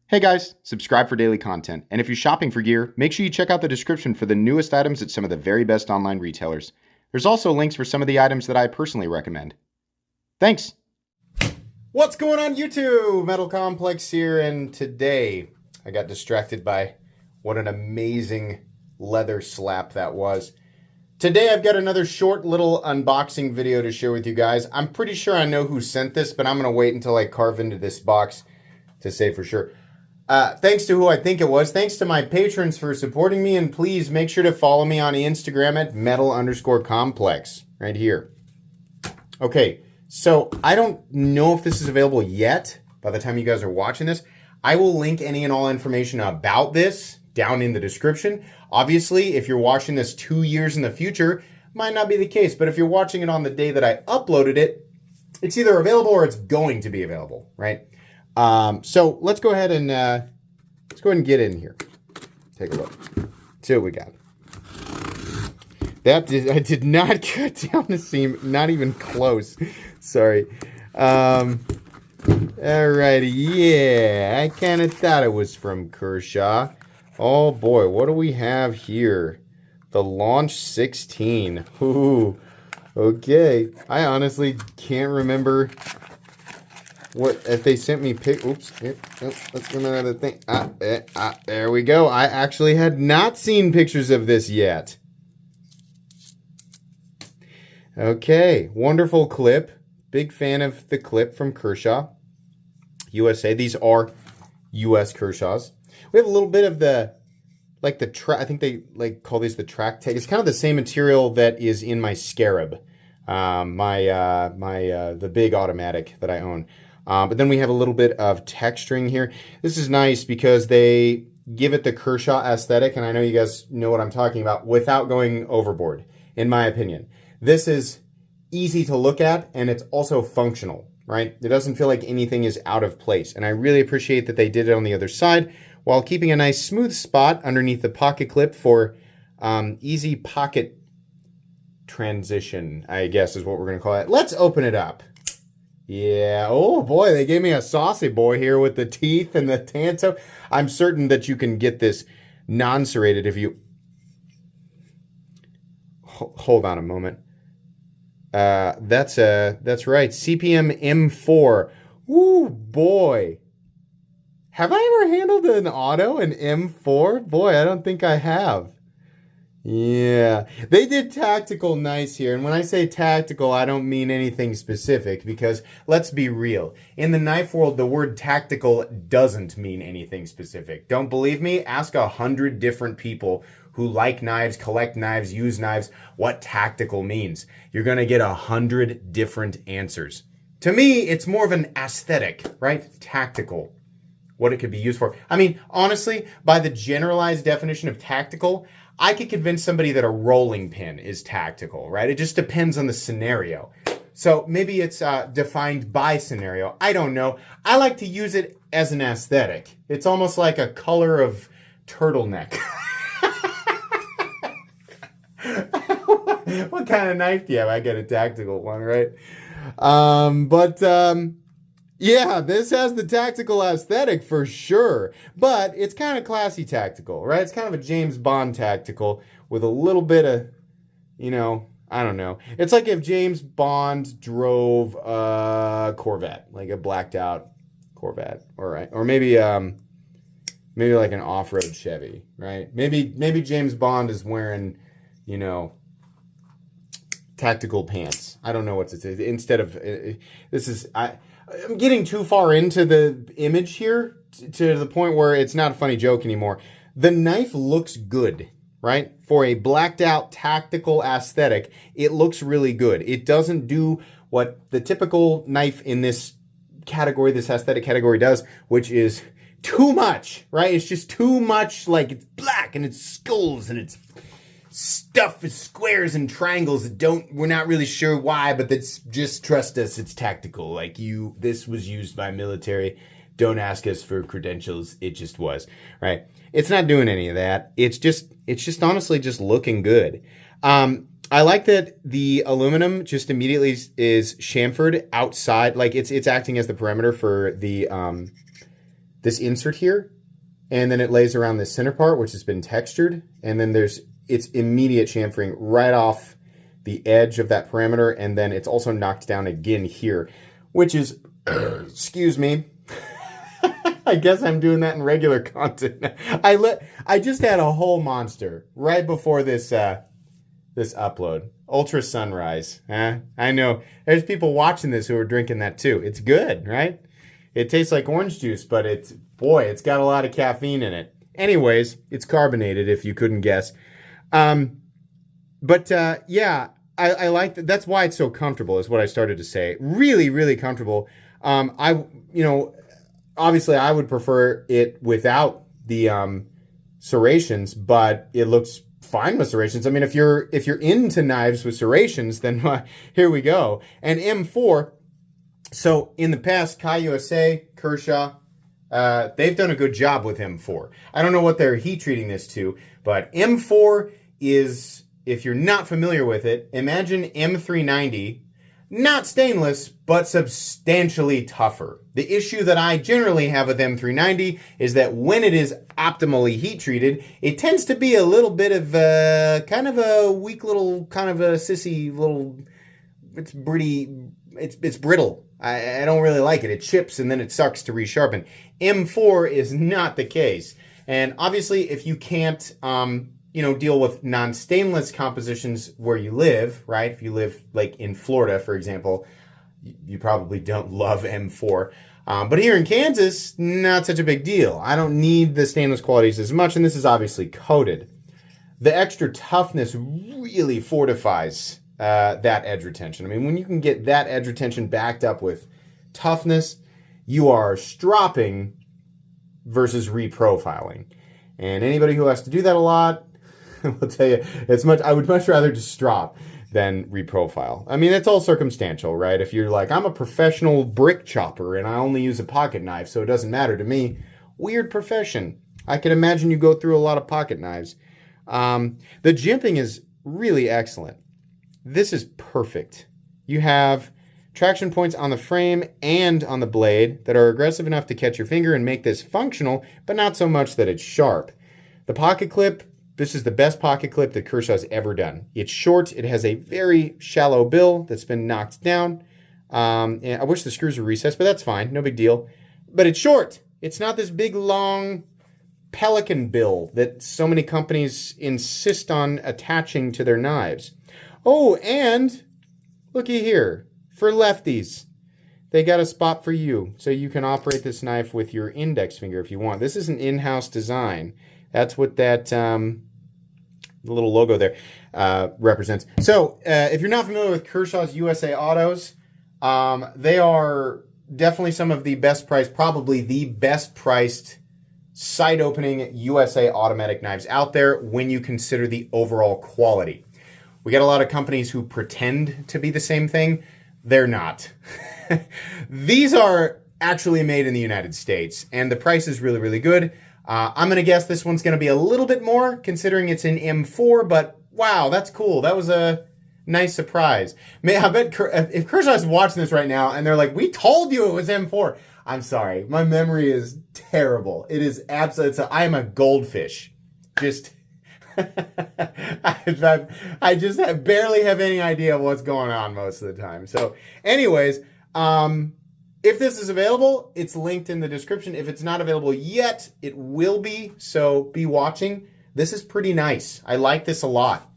Hey guys, subscribe for daily content. And if you're shopping for gear, make sure you check out the description for the newest items at some of the very best online retailers. There's also links for some of the items that I personally recommend. Thanks! What's going on YouTube? Metal Complex here, and today I got distracted by what an amazing leather slap that was. Today I've got another short little unboxing video to share with you guys. I'm pretty sure I know who sent this, but I'm going to wait until I carve into this box to say for sure. Thanks to who I think it was. Thanks to my patrons for supporting me, and please make sure to follow me on Instagram at metal_complex right here. Okay, so I don't know if this is available yet by the time you guys are watching this. I will link any and all information about this down in the description. Obviously, if you're watching this 2 years in the future, might not be the case, but if you're watching it on the day that I uploaded it, it's either available or it's going to be available, right? So let's go ahead and get in here. Take a look. See what we got. I did not cut down the seam, not even close. Sorry. Alrighty, yeah, I kind of thought it was from Kershaw. Oh boy, what do we have here? The Launch 16. Ooh, okay. I honestly can't remember what if they sent me oops, let's go another thing. There we go. I actually had not seen pictures of this yet. Okay, wonderful clip. Big fan of the clip from Kershaw, USA. These are US Kershaws. We have a little bit of the, like the I think they call these the track tag. It's kind of the same material that is in my Scarab, the big automatic that I own. But then we have a little bit of texturing here. This is nice because they give it the Kershaw aesthetic, and I know you guys know what I'm talking about, without going overboard, in my opinion. This is easy to look at, and it's also functional, right? It doesn't feel like anything is out of place, and I really appreciate that they did it on the other side while keeping a nice smooth spot underneath the pocket clip for easy pocket transition, I guess is what we're going to call it. Let's open it up. Yeah, oh boy, they gave me a saucy boy here with the teeth and the tanto. I'm certain that you can get this non-serrated if you... Hold on a moment. That's right, CPM M4. Ooh, boy. Have I ever handled an auto, an M4? Boy, I don't think I have. Yeah, they did tactical nice here. And when I say tactical, I don't mean anything specific because let's be real. In the knife world, the word tactical doesn't mean anything specific. Don't believe me? Ask 100 different people who like knives, collect knives, use knives, what tactical means. You're going to get 100 different answers. To me, it's more of an aesthetic, right? Tactical. What it could be used for. I mean, honestly, by the generalized definition of tactical, I could convince somebody that a rolling pin is tactical, right? It just depends on the scenario. So maybe it's defined by scenario. I don't know. I like to use it as an aesthetic. It's almost like a color of turtleneck. What kind of knife do you have? I get a tactical one, right? Yeah, this has the tactical aesthetic for sure, but it's kind of classy tactical, right? It's kind of a James Bond tactical with a little bit of, you know, I don't know. It's like if James Bond drove a Corvette, like a blacked out Corvette, or maybe like an off-road Chevy, right? Maybe James Bond is wearing, you know, tactical pants. I don't know what to say. Instead of I'm getting too far into the image here to the point where it's not a funny joke anymore. The knife looks good, right? For a blacked out tactical aesthetic, it looks really good. It doesn't do what the typical knife in this category, this aesthetic category does, which is too much, right? It's just too much, like it's black and it's skulls and it's stuff with squares and triangles that we're not really sure why, but that's just trust us, it's tactical. Like this was used by military. Don't ask us for credentials. It just was, right? It's not doing any of that. It's just honestly just looking good. I like that the aluminum just immediately is chamfered outside. Like it's acting as the perimeter for the this insert here, and then it lays around this center part, which has been textured, and then it's immediate chamfering right off the edge of that parameter, and then it's also knocked down again here, which is, excuse me, I guess I'm doing that in regular content. I just had a whole monster right before this this upload. Ultra Sunrise. I know there's people watching this who are drinking that too. It's good, right? It tastes like orange juice, but it's got a lot of caffeine in it. Anyways, it's carbonated if you couldn't guess. Yeah, I like that. That's why it's so comfortable is what I started to say. Really, really comfortable. Obviously I would prefer it without the serrations, but it looks fine with serrations. I mean, if you're into knives with serrations, then here we go. And M4. So in the past, Kai USA, Kershaw, they've done a good job with M4. I don't know what they're heat treating this to, but M4 is, if you're not familiar with it, imagine M390, not stainless, but substantially tougher. The issue that I generally have with M390 is that when it is optimally heat treated, it tends to be a little bit of kind of a weak little, kind of a sissy little, it's brittle. I don't really like it. It chips and then it sucks to resharpen. M4 is not the case. And obviously, if you can't, deal with non-stainless compositions where you live, right? If you live like in Florida, for example, you probably don't love M4. But here in Kansas, not such a big deal. I don't need the stainless qualities as much, and this is obviously coated. The extra toughness really fortifies that edge retention. I mean, when you can get that edge retention backed up with toughness, you are stropping versus reprofiling. And anybody who has to do that a lot, I'll tell you, I would much rather just strop than reprofile. I mean, it's all circumstantial, right? If you're like, I'm a professional brick chopper and I only use a pocket knife, so it doesn't matter to me. Weird profession. I can imagine you go through a lot of pocket knives. The jimping is really excellent. This is perfect. You have traction points on the frame and on the blade that are aggressive enough to catch your finger and make this functional, but not so much that it's sharp. The pocket clip, this is the best pocket clip that Kershaw's ever done. It's short. It has a very shallow bill that's been knocked down. And I wish the screws were recessed, but that's fine. No big deal. But it's short. It's not this big, long pelican bill that so many companies insist on attaching to their knives. Oh, and looky here. For lefties, they got a spot for you. So you can operate this knife with your index finger if you want. This is an in-house design. That's what that the little logo there represents. So if you're not familiar with Kershaw's USA Autos, they are definitely some of the best priced, probably the best priced side opening USA automatic knives out there when you consider the overall quality. We got a lot of companies who pretend to be the same thing. They're not. These are actually made in the United States, and the price is really, really good. I'm going to guess this one's going to be a little bit more, considering it's in M4, but wow, that's cool. That was a nice surprise. I bet if Kershaw's watching this right now, and they're like, we told you it was M4. I'm sorry. My memory is terrible. It is absolutely, I am a goldfish. Just... I just barely have any idea what's going on most of the time. So anyways, if this is available, it's linked in the description. If it's not available yet, it will be. So be watching. This is pretty nice. I like this a lot.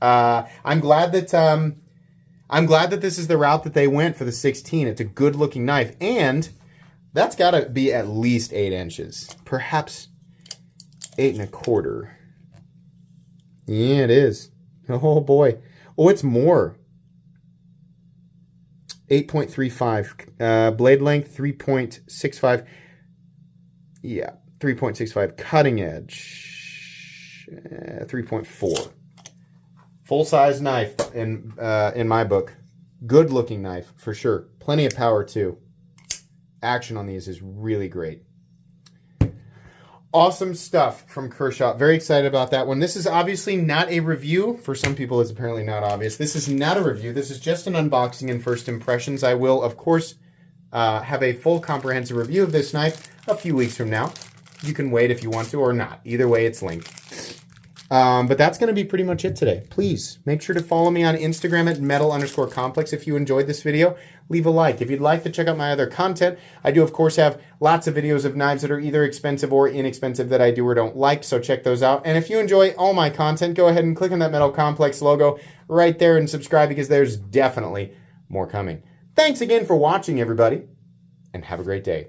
I'm glad that this is the route that they went for the 16. It's a good looking knife, and that's got to be at least 8 inches, perhaps 8 1/4. Yeah, it is. Oh, boy. Oh, it's more. 8.35. Blade length, 3.65. Yeah, 3.65. Cutting edge, 3.4. Full-size knife in my book. Good-looking knife, for sure. Plenty of power, too. Action on these is really great. Awesome stuff from Kershaw. Very excited about that one. This is obviously not a review. For some people, it's apparently not obvious. This is not a review. This is just an unboxing and first impressions. I will, of course, have a full comprehensive review of this knife a few weeks from now. You can wait if you want to or not. Either way, it's linked. But that's going to be pretty much it today. Please make sure to follow me on Instagram at metal_complex. If you enjoyed this video, leave a like. If you'd like to check out my other content, I do, of course, have lots of videos of knives that are either expensive or inexpensive that I do or don't like, so check those out. And if you enjoy all my content, go ahead and click on that Metal Complex logo right there and subscribe, because there's definitely more coming. Thanks again for watching, everybody, and have a great day.